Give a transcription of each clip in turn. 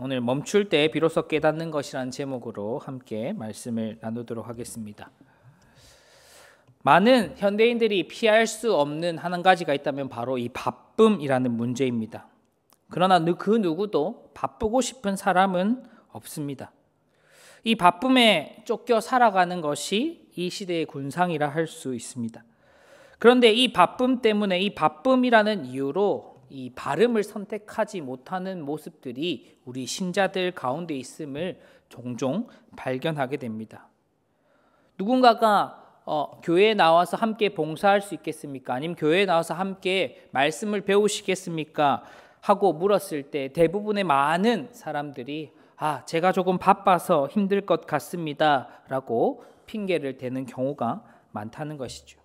오늘 멈출 때 비로소 깨닫는 것이라는 제목으로 함께 말씀을 나누도록 하겠습니다. 많은 현대인들이 피할 수 없는 한 가지가 있다면 바로 이 바쁨이라는 문제입니다. 그러나 그 누구도 바쁘고 싶은 사람은 없습니다. 이 바쁨에 쫓겨 살아가는 것이 이 시대의 군상이라 할 수 있습니다. 그런데 이 바쁨 때문에 이 바쁨이라는 이유로 이 발음을 선택하지 못하는 모습들이 우리 신자들 가운데 있음을 종종 발견하게 됩니다. 누군가가 교회에 나와서 함께 봉사할 수 있겠습니까? 아니면 교회에 나와서 함께 말씀을 배우시겠습니까? 하고 물었을 때 대부분의 많은 사람들이 제가 조금 바빠서 힘들 것 같습니다 라고 핑계를 대는 경우가 많다는 것이죠.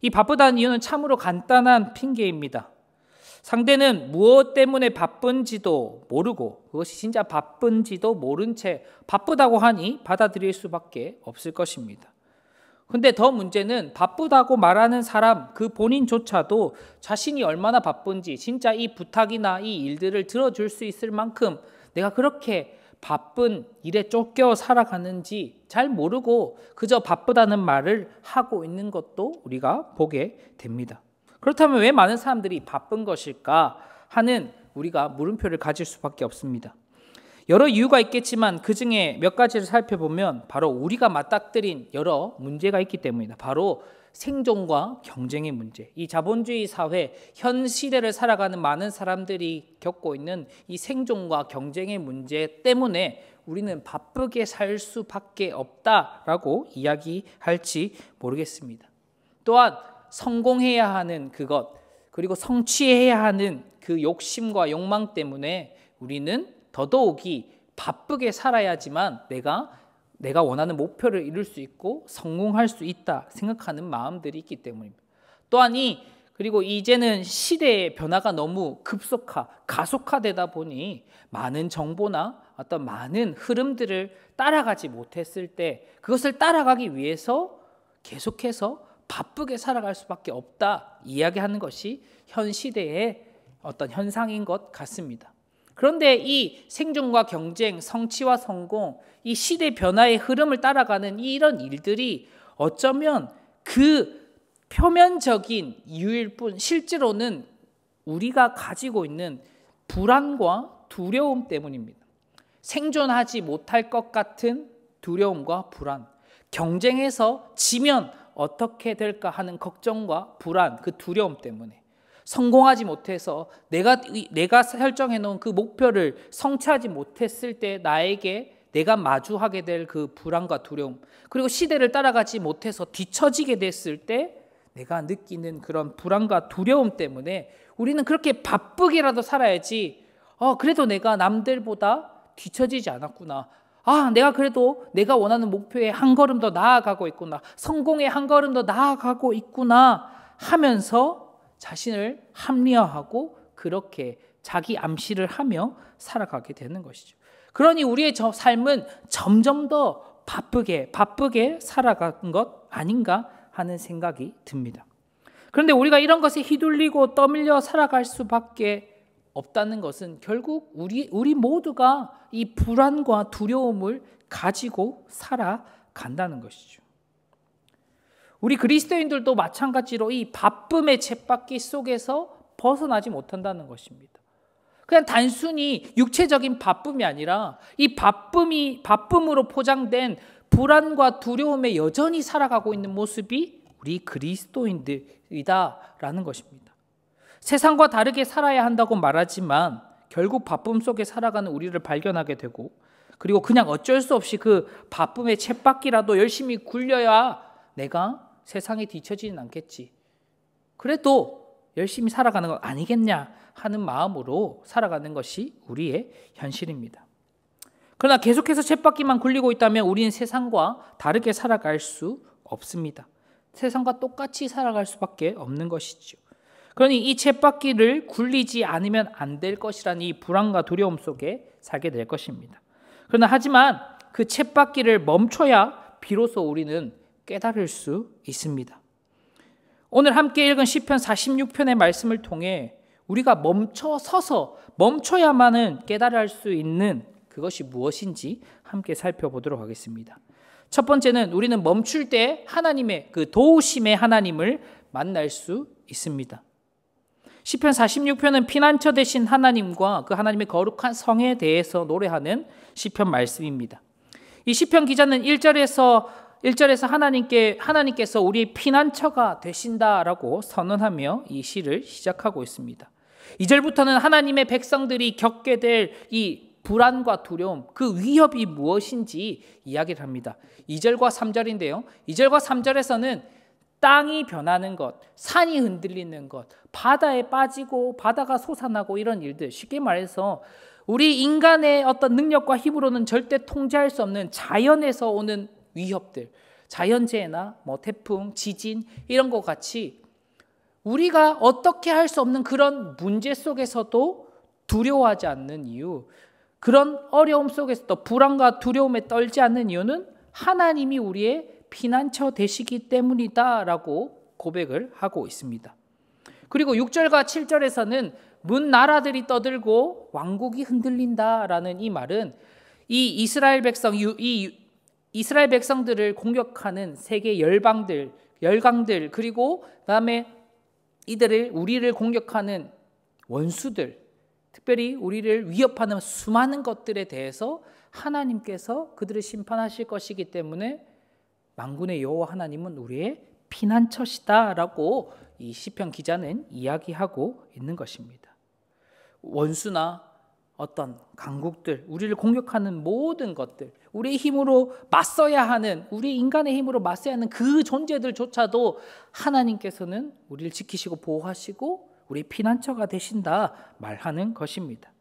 이 바쁘다는 이유는 참으로 간단한 핑계입니다. 상대는 무엇 때문에 바쁜지도 모르고 그것이 진짜 바쁜지도 모른 채 바쁘다고 하니 받아들일 수밖에 없을 것입니다. 근데 더 문제는 바쁘다고 말하는 사람 그 본인조차도 자신이 얼마나 바쁜지 진짜 이 부탁이나 이 일들을 들어줄 수 있을 만큼 내가 그렇게 바쁜 일에 쫓겨 살아가는지 잘 모르고 그저 바쁘다는 말을 하고 있는 것도 우리가 보게 됩니다. 그렇다면 왜 많은 사람들이 바쁜 것일까 하는 우리가 물음표를 가질 수밖에 없습니다. 여러 이유가 있겠지만 그중에 몇 가지를 살펴보면 바로 우리가 맞닥뜨린 여러 문제가 있기 때문입니다. 바로 생존과 경쟁의 문제, 이 자본주의 사회, 현 시대를 살아가는 많은 사람들이 겪고 있는 이 생존과 경쟁의 문제 때문에 우리는 바쁘게 살 수밖에 없다라고 이야기할지 모르겠습니다. 또한 성공해야 하는 그것, 그리고 성취해야 하는 그 욕심과 욕망 때문에 우리는 더더욱이 바쁘게 살아야지만 내가 원하는 목표를 이룰 수 있고 성공할 수 있다 생각하는 마음들이 있기 때문입니다. 또한 그리고 이제는 시대의 변화가 너무 가속화되다 보니 많은 정보나 어떤 많은 흐름들을 따라가지 못했을 때 그것을 따라가기 위해서 계속해서 바쁘게 살아갈 수밖에 없다 이야기하는 것이 현 시대의 어떤 현상인 것 같습니다. 그런데 이 생존과 경쟁, 성취와 성공, 이 시대 변화의 흐름을 따라가는 이런 일들이 어쩌면 그 표면적인 이유일 뿐 실제로는 우리가 가지고 있는 불안과 두려움 때문입니다. 생존하지 못할 것 같은 두려움과 불안, 경쟁에서 지면 어떻게 될까 하는 걱정과 불안, 그 두려움 때문에 성공하지 못해서 내가 설정해 놓은 그 목표를 성취하지 못했을 때 내가 마주하게 될 그 불안과 두려움, 그리고 시대를 따라가지 못해서 뒤처지게 됐을 때 내가 느끼는 그런 불안과 두려움 때문에 우리는 그렇게 바쁘게라도 살아야지 그래도 내가 남들보다 뒤처지지 않았구나, 내가 그래도 내가 원하는 목표에 한 걸음 더 나아가고 있구나, 성공에 한 걸음 더 나아가고 있구나 하면서 자신을 합리화하고 그렇게 자기 암시를 하며 살아가게 되는 것이죠. 그러니 우리의 삶은 점점 더 바쁘게 살아가는 것 아닌가 하는 생각이 듭니다. 그런데 우리가 이런 것에 휘둘리고 떠밀려 살아갈 수밖에 없다는 것은 결국 우리 모두가 이 불안과 두려움을 가지고 살아간다는 것이죠. 우리 그리스도인들도 마찬가지로 이 바쁨의 쳇바퀴 속에서 벗어나지 못한다는 것입니다. 그냥 단순히 육체적인 바쁨이 아니라 이 바쁨으로 포장된 불안과 두려움에 여전히 살아가고 있는 모습이 우리 그리스도인들이다라는 것입니다. 세상과 다르게 살아야 한다고 말하지만 결국 바쁨 속에 살아가는 우리를 발견하게 되고, 그리고 그냥 어쩔 수 없이 그 바쁨의 쳇바퀴라도 열심히 굴려야 내가 세상에 뒤처지는 않겠지, 그래도 열심히 살아가는 것 아니겠냐 하는 마음으로 살아가는 것이 우리의 현실입니다. 그러나 계속해서 쳇바퀴만 굴리고 있다면 우리는 세상과 다르게 살아갈 수 없습니다. 세상과 똑같이 살아갈 수밖에 없는 것이죠. 그러니 이 쳇바퀴를 굴리지 않으면 안 될 것이라는 이 불안과 두려움 속에 살게 될 것입니다. 그러나 하지만 그 쳇바퀴를 멈춰야 비로소 우리는 깨달을 수 있습니다. 오늘 함께 읽은 시편 46편의 말씀을 통해 우리가 멈춰야만은 깨달을 수 있는 그것이 무엇인지 함께 살펴보도록 하겠습니다. 첫 번째는 우리는 멈출 때 하나님의 그 도우심의 하나님을 만날 수 있습니다. 시편 46편은 피난처 되신 하나님과 그 하나님의 거룩한 성에 대해서 노래하는 시편 말씀입니다. 이 시편 기자는 1절에서 하나님께서 우리의 피난처가 되신다라고 선언하며 이 시를 시작하고 있습니다. 2절부터는 하나님의 백성들이 겪게 될 이 불안과 두려움, 그 위협이 무엇인지 이야기를 합니다. 2절과 3절인데요. 2절과 3절에서는 땅이 변하는 것, 산이 흔들리는 것, 바다에 빠지고 바다가 솟아나고 이런 일들, 쉽게 말해서 우리 인간의 어떤 능력과 힘으로는 절대 통제할 수 없는 자연에서 오는 위협들, 자연재해나 태풍, 지진 이런 것 같이 우리가 어떻게 할 수 없는 그런 문제 속에서도 두려워하지 않는 이유, 그런 어려움 속에서도 불안과 두려움에 떨지 않는 이유는 하나님이 우리의 피난처 되시기 때문이다라고 고백을 하고 있습니다. 그리고 6절과 7절에서는 문 나라들이 떠들고 왕국이 흔들린다라는 이 말은 이 이스라엘 백성들을 공격하는 세계 열강들 그리고 그다음에 우리를 공격하는 원수들, 특별히 우리를 위협하는 수많은 것들에 대해서 하나님께서 그들을 심판하실 것이기 때문에 만군의 여호와 하나님은 우리의 피난처시다라고 이 시편 기자는 이야기하고 있는 것입니다. 원수나 어떤 강국들, 우리를 공격하는 모든 것들, 우리 힘으로 맞서야 하는, 우리 인간의 힘으로 맞서야 하는 그 존재들조차도 하나님께서는 우리를 지키시고 보호하시고 우리 피난처가 되신다 말하는 것입니다.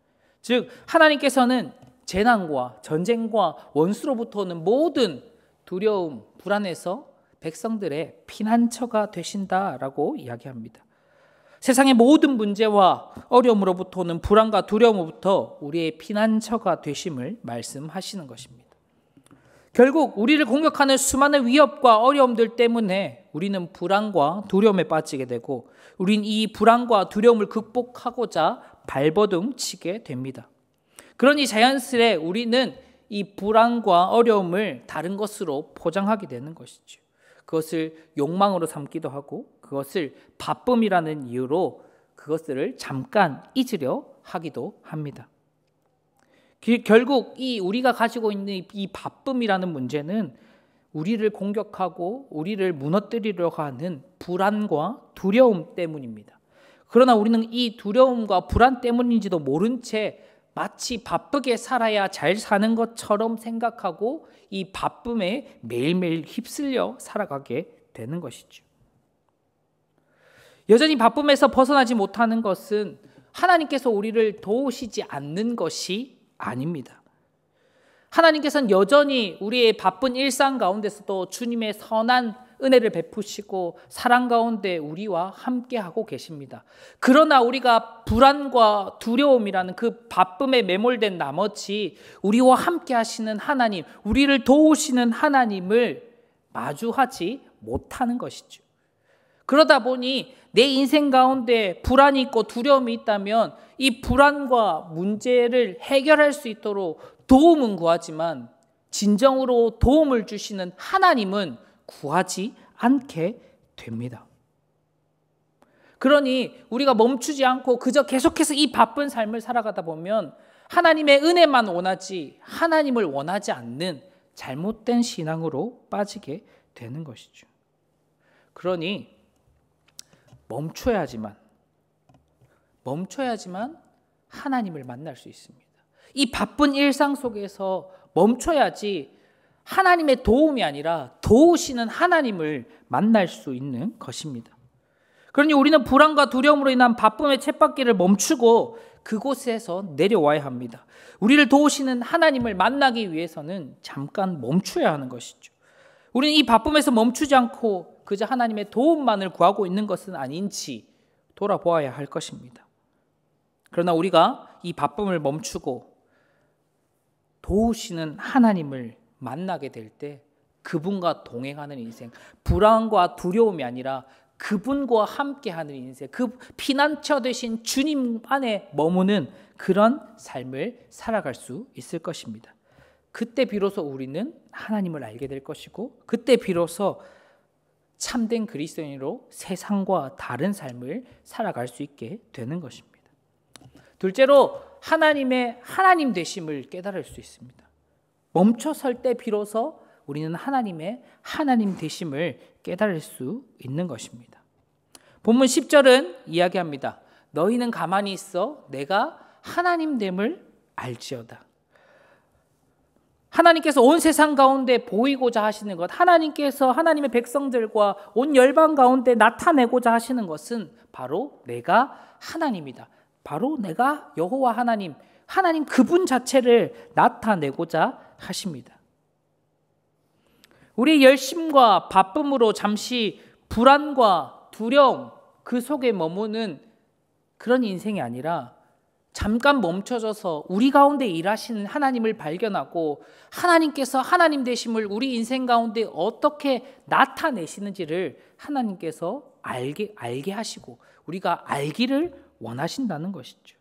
즉 하나님께서는 재난과 전쟁과 원수로부터 오는 모든 두려움, 불안에서 백성들의 피난처가 되신다라고 이야기합니다. 세상의 모든 문제와 어려움으로부터 오는 불안과 두려움으로부터 우리의 피난처가 되심을 말씀하시는 것입니다. 결국 우리를 공격하는 수많은 위협과 어려움들 때문에 우리는 불안과 두려움에 빠지게 되고 우린 이 불안과 두려움을 극복하고자 발버둥 치게 됩니다. 그러니 자연스레 우리는 이 불안과 어려움을 다른 것으로 포장하게 되는 것이죠. 그것을 욕망으로 삼기도 하고 그것을 바쁨이라는 이유로 그것들을 잠깐 잊으려 하기도 합니다. 결국 우리가 가지고 있는 이 바쁨이라는 문제는 우리를 공격하고 우리를 무너뜨리려고 하는 불안과 두려움 때문입니다. 그러나 우리는 이 두려움과 불안 때문인지도 모른 채 마치 바쁘게 살아야 잘 사는 것처럼 생각하고 이 바쁨에 매일매일 휩쓸려 살아가게 되는 것이죠. 여전히 바쁨에서 벗어나지 못하는 것은 하나님께서 우리를 도우시지 않는 것이 아닙니다. 하나님께서는 여전히 우리의 바쁜 일상 가운데서도 주님의 선한 은혜를 베푸시고 사랑 가운데 우리와 함께하고 계십니다. 그러나 우리가 불안과 두려움이라는 그 바쁨에 매몰된 나머지 우리와 함께하시는 하나님, 우리를 도우시는 하나님을 마주하지 못하는 것이죠. 그러다 보니 내 인생 가운데 불안이 있고 두려움이 있다면 이 불안과 문제를 해결할 수 있도록 도움은 구하지만 진정으로 도움을 주시는 하나님은 구하지 않게 됩니다. 그러니 우리가 멈추지 않고 그저 계속해서 이 바쁜 삶을 살아가다 보면 하나님의 은혜만 원하지 하나님을 원하지 않는 잘못된 신앙으로 빠지게 되는 것이죠. 그러니 멈춰야지만 하나님을 만날 수 있습니다. 이 바쁜 일상 속에서 멈춰야지 하나님의 도움이 아니라 도우시는 하나님을 만날 수 있는 것입니다. 그러니 우리는 불안과 두려움으로 인한 바쁨의 쳇바퀴를 멈추고 그곳에서 내려와야 합니다. 우리를 도우시는 하나님을 만나기 위해서는 잠깐 멈춰야 하는 것이죠. 우리는 이 바쁨에서 멈추지 않고 그저 하나님의 도움만을 구하고 있는 것은 아닌지 돌아보아야 할 것입니다. 그러나 우리가 이 바쁨을 멈추고 도우시는 하나님을 만나게 될 때 그분과 동행하는 인생, 불안과 두려움이 아니라 그분과 함께하는 인생, 그 피난처 되신 주님 안에 머무는 그런 삶을 살아갈 수 있을 것입니다. 그때 비로소 우리는 하나님을 알게 될 것이고, 그때 비로소 참된 그리스도인으로 세상과 다른 삶을 살아갈 수 있게 되는 것입니다. 둘째로 하나님의 하나님 되심을 깨달을 수 있습니다. 멈춰 설 때 비로소 우리는 하나님의 하나님 되심을 깨달을 수 있는 것입니다. 본문 10절은 이야기합니다. 너희는 가만히 있어 내가 하나님됨을 알지어다. 하나님께서 온 세상 가운데 보이고자 하시는 것, 하나님께서 하나님의 백성들과 온 열방 가운데 나타내고자 하시는 것은 바로 내가 하나님이다. 바로 내가 여호와 하나님, 하나님 그분 자체를 나타내고자 하십니다. 우리의 열심과 바쁨으로 잠시 불안과 두려움 그 속에 머무는 그런 인생이 아니라 잠깐 멈춰져서 우리 가운데 일하시는 하나님을 발견하고 하나님께서 하나님 되심을 우리 인생 가운데 어떻게 나타내시는지를 하나님께서 알게 하시고 우리가 알기를 원하신다는 것이죠.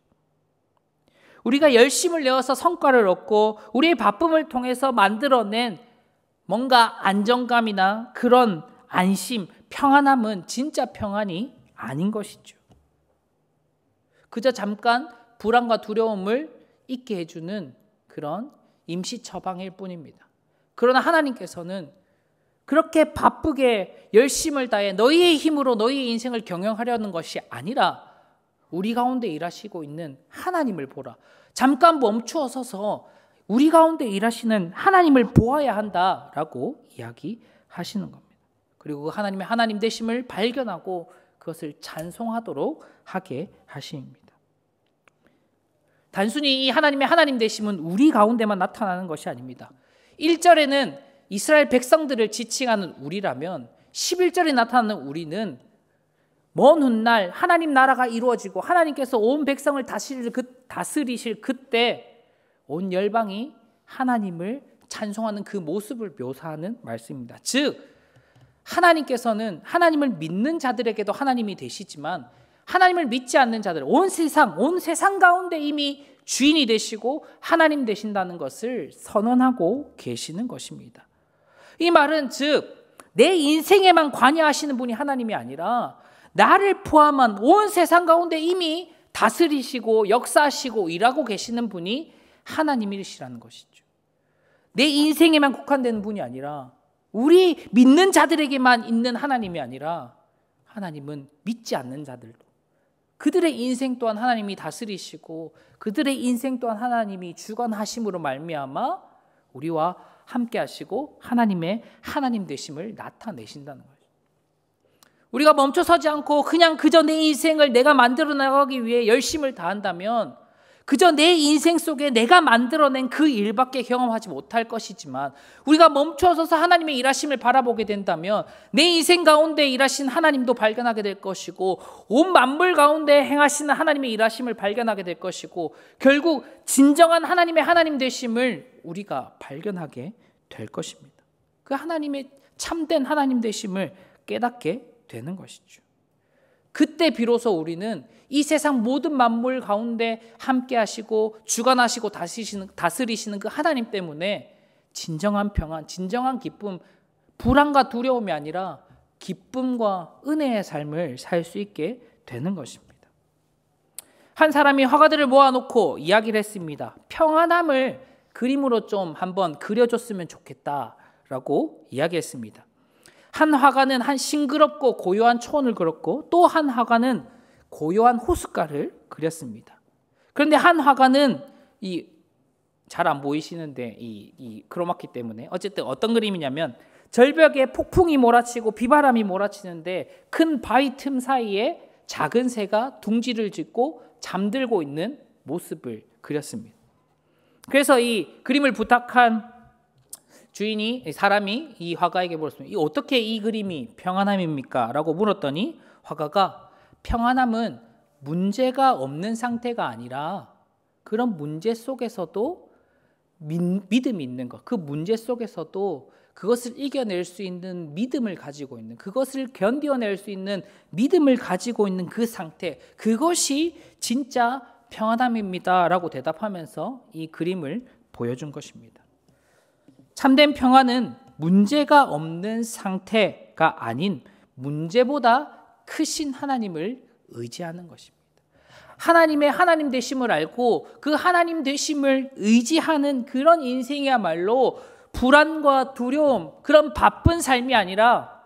우리가 열심을 내어서 성과를 얻고 우리의 바쁨을 통해서 만들어낸 뭔가 안정감이나 그런 안심, 평안함은 진짜 평안이 아닌 것이죠. 그저 잠깐 불안과 두려움을 잊게 해주는 그런 임시 처방일 뿐입니다. 그러나 하나님께서는 그렇게 바쁘게 열심을 다해 너희의 힘으로 너희의 인생을 경영하려는 것이 아니라 우리 가운데 일하시고 있는 하나님을 보라. 잠깐 멈추어 서서 우리 가운데 일하시는 하나님을 보아야 한다라고 이야기하시는 겁니다. 그리고 하나님의 하나님 되심을 발견하고 그것을 찬송하도록 하게 하십니다. 단순히 이 하나님의 하나님 되심은 우리 가운데만 나타나는 것이 아닙니다. 1절에는 이스라엘 백성들을 지칭하는 우리라면 11절에 나타나는 우리는 먼 훗날 하나님 나라가 이루어지고 하나님께서 온 백성을 다스리실 그때 온 열방이 하나님을 찬송하는 그 모습을 묘사하는 말씀입니다. 즉 하나님께서는 하나님을 믿는 자들에게도 하나님이 되시지만 하나님을 믿지 않는 자들, 온 세상 가운데 이미 주인이 되시고 하나님 되신다는 것을 선언하고 계시는 것입니다. 이 말은 즉 내 인생에만 관여하시는 분이 하나님이 아니라 나를 포함한 온 세상 가운데 이미 다스리시고 역사하시고 일하고 계시는 분이 하나님이시라는 것이죠. 내 인생에만 국한되는 분이 아니라 우리 믿는 자들에게만 있는 하나님이 아니라 하나님은 믿지 않는 자들도 그들의 인생 또한 하나님이 다스리시고 그들의 인생 또한 하나님이 주관하심으로 말미암아 우리와 함께 하시고 하나님의 하나님 되심을 나타내신다는 거예요. 우리가 멈춰서지 않고 그저 내 인생을 내가 만들어 나가기 위해 열심을 다한다면 그저 내 인생 속에 내가 만들어낸 그 일밖에 경험하지 못할 것이지만 우리가 멈춰서서 하나님의 일하심을 바라보게 된다면 내 인생 가운데 일하신 하나님도 발견하게 될 것이고 온 만물 가운데 행하시는 하나님의 일하심을 발견하게 될 것이고 결국 진정한 하나님의 하나님 되심을 우리가 발견하게 될 것입니다. 그 하나님의 참된 하나님 되심을 깨닫게 되는 것이죠. 그때 비로소 우리는 이 세상 모든 만물 가운데 함께 하시고 주관하시고 다스리시는 그 하나님 때문에 진정한 평안, 진정한 기쁨, 불안과 두려움이 아니라 기쁨과 은혜의 삶을 살 수 있게 되는 것입니다. 한 사람이 화가들을 모아놓고 이야기를 했습니다. 평안함을 그림으로 좀 한번 그려줬으면 좋겠다라고 이야기했습니다. 한 화가는 한 싱그럽고 고요한 초원을 그렸고 또 한 화가는 고요한 호숫가를 그렸습니다. 그런데 한 화가는 잘 안 보이시는데 이 크로마키 때문에 어쨌든 어떤 그림이냐면 절벽에 폭풍이 몰아치고 비바람이 몰아치는데 큰 바위 틈 사이에 작은 새가 둥지를 짓고 잠들고 있는 모습을 그렸습니다. 그래서 이 그림을 부탁한 사람이 이 화가에게 물었습니다. 어떻게 이 그림이 평안함입니까? 라고 물었더니 화가가 평안함은 문제가 없는 상태가 아니라 그런 문제 속에서도 믿음이 있는 것, 그 문제 속에서도 그것을 이겨낼 수 있는 믿음을 가지고 있는, 그것을 견뎌낼 수 있는 믿음을 가지고 있는 그 상태, 그것이 진짜 평안함입니다 라고 대답하면서 이 그림을 보여준 것입니다. 참된 평안은 문제가 없는 상태가 아닌 문제보다 크신 하나님을 의지하는 것입니다. 하나님의 하나님 되심을 알고 그 하나님 되심을 의지하는 그런 인생이야말로 불안과 두려움, 그런 바쁜 삶이 아니라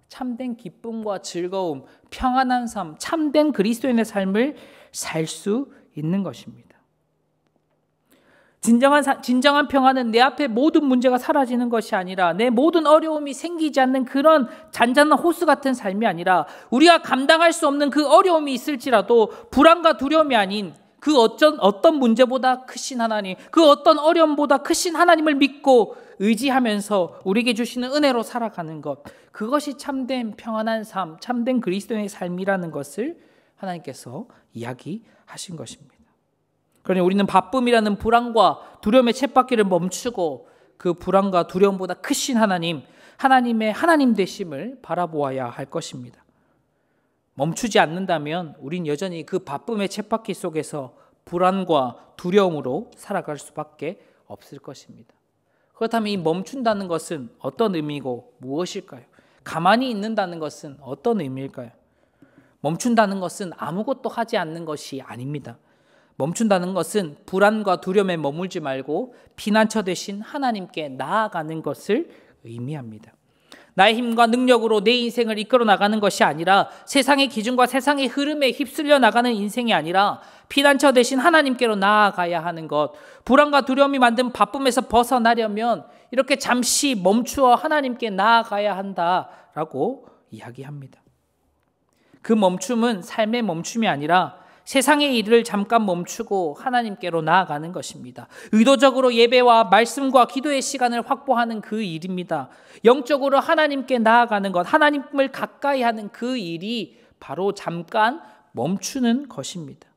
참된 기쁨과 즐거움, 평안한 삶, 참된 그리스도인의 삶을 살 수 있는 것입니다. 진정한 평안은 내 앞에 모든 문제가 사라지는 것이 아니라 내 모든 어려움이 생기지 않는 그런 잔잔한 호수 같은 삶이 아니라 우리가 감당할 수 없는 그 어려움이 있을지라도 불안과 두려움이 아닌 그 어떤 문제보다 크신 하나님, 그 어떤 어려움보다 크신 하나님을 믿고 의지하면서 우리에게 주시는 은혜로 살아가는 것, 그것이 참된 평안한 삶, 참된 그리스도인의 삶이라는 것을 하나님께서 이야기하신 것입니다. 그러니 우리는 바쁨이라는 불안과 두려움의 쳇바퀴를 멈추고 그 불안과 두려움보다 크신 하나님, 하나님의 하나님 되심을 바라보아야 할 것입니다. 멈추지 않는다면 우린 여전히 그 바쁨의 쳇바퀴 속에서 불안과 두려움으로 살아갈 수밖에 없을 것입니다. 그렇다면 이 멈춘다는 것은 어떤 의미고 무엇일까요? 가만히 있는다는 것은 어떤 의미일까요? 멈춘다는 것은 아무것도 하지 않는 것이 아닙니다. 멈춘다는 것은 불안과 두려움에 머물지 말고 피난처 되신 하나님께 나아가는 것을 의미합니다. 나의 힘과 능력으로 내 인생을 이끌어 나가는 것이 아니라 세상의 기준과 세상의 흐름에 휩쓸려 나가는 인생이 아니라 피난처 되신 하나님께로 나아가야 하는 것, 불안과 두려움이 만든 바쁨에서 벗어나려면 이렇게 잠시 멈추어 하나님께 나아가야 한다라고 이야기합니다. 그 멈춤은 삶의 멈춤이 아니라 세상의 일을 잠깐 멈추고 하나님께로 나아가는 것입니다. 의도적으로 예배와 말씀과 기도의 시간을 확보하는 그 일입니다. 영적으로 하나님께 나아가는 것, 하나님을 가까이 하는 그 일이 바로 잠깐 멈추는 것입니다.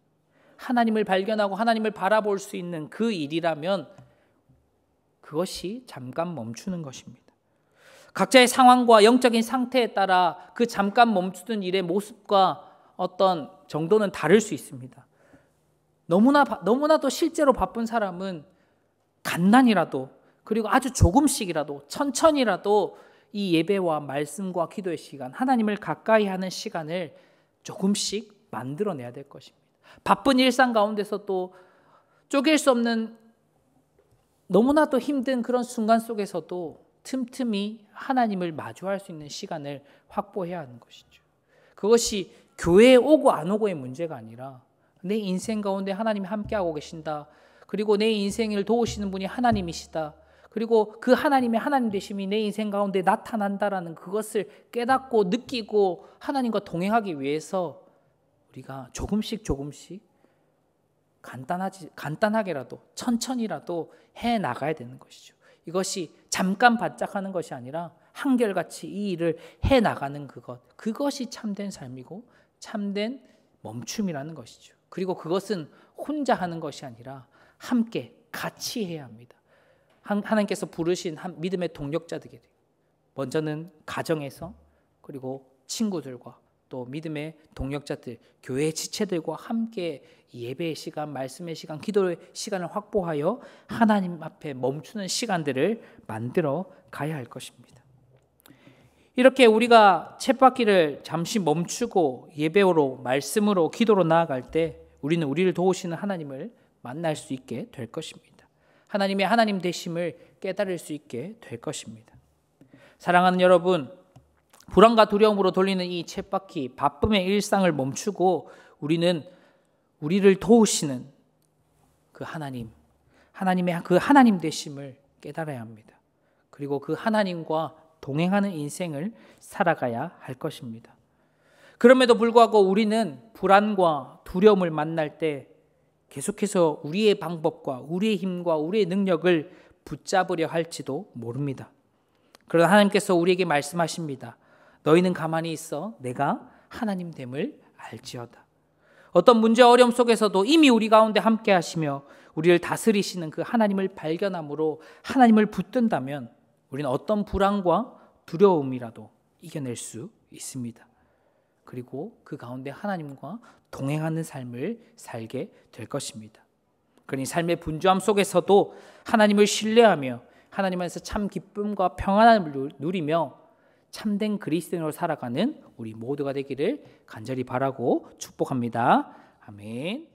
하나님을 발견하고 하나님을 바라볼 수 있는 그 일이라면 그것이 잠깐 멈추는 것입니다. 각자의 상황과 영적인 상태에 따라 그 잠깐 멈추던 일의 모습과 어떤 정도는 다를 수 있습니다. 너무나도 실제로 바쁜 사람은 간단히라도 그리고 아주 조금씩이라도 천천히라도 이 예배와 말씀과 기도의 시간, 하나님을 가까이 하는 시간을 조금씩 만들어내야 될 것입니다. 바쁜 일상 가운데서도 쪼갤 수 없는 너무나도 힘든 그런 순간 속에서도 틈틈이 하나님을 마주할 수 있는 시간을 확보해야 하는 것이죠. 그것이 교회에 오고 안 오고의 문제가 아니라 내 인생 가운데 하나님이 함께하고 계신다. 그리고 내 인생을 도우시는 분이 하나님이시다. 그리고 그 하나님의 하나님 되심이 내 인생 가운데 나타난다라는 그것을 깨닫고 느끼고 하나님과 동행하기 위해서 우리가 조금씩 간단하게라도 천천히라도 해 나가야 되는 것이죠. 이것이 잠깐 반짝하는 것이 아니라 한결같이 이 일을 해 나가는 그것이 참된 삶이고 참된 멈춤이라는 것이죠. 그리고 그것은 혼자 하는 것이 아니라 함께 같이 해야 합니다. 하나님께서 부르신 믿음의 동력자들에게 먼저는 가정에서 그리고 친구들과 또 믿음의 동력자들, 교회의 지체들과 함께 예배의 시간, 말씀의 시간, 기도의 시간을 확보하여 하나님 앞에 멈추는 시간들을 만들어 가야 할 것입니다. 이렇게 우리가 쳇바퀴를 잠시 멈추고 예배로, 말씀으로, 기도로 나아갈 때 우리는 우리를 도우시는 하나님을 만날 수 있게 될 것입니다. 하나님의 하나님 되심을 깨달을 수 있게 될 것입니다. 사랑하는 여러분, 불안과 두려움으로 돌리는 이 쳇바퀴, 바쁨의 일상을 멈추고 우리는 우리를 도우시는 그 하나님의 그 하나님 되심을 깨달아야 합니다. 그리고 그 하나님과 동행하는 인생을 살아가야 할 것입니다. 그럼에도 불구하고 우리는 불안과 두려움을 만날 때 계속해서 우리의 방법과 우리의 힘과 우리의 능력을 붙잡으려 할지도 모릅니다. 그러나 하나님께서 우리에게 말씀하십니다. 너희는 가만히 있어 내가 하나님 됨을 알지어다. 어떤 문제 어려움 속에서도 이미 우리 가운데 함께 하시며 우리를 다스리시는 그 하나님을 발견함으로 하나님을 붙든다면 우리는 어떤 불안과 두려움이라도 이겨낼 수 있습니다. 그리고 그 가운데 하나님과 동행하는 삶을 살게 될 것입니다. 그러니 삶의 분주함 속에서도 하나님을 신뢰하며 하나님 안에서 참 기쁨과 평안함을 누리며 참된 그리스도인으로 살아가는 우리 모두가 되기를 간절히 바라고 축복합니다. 아멘.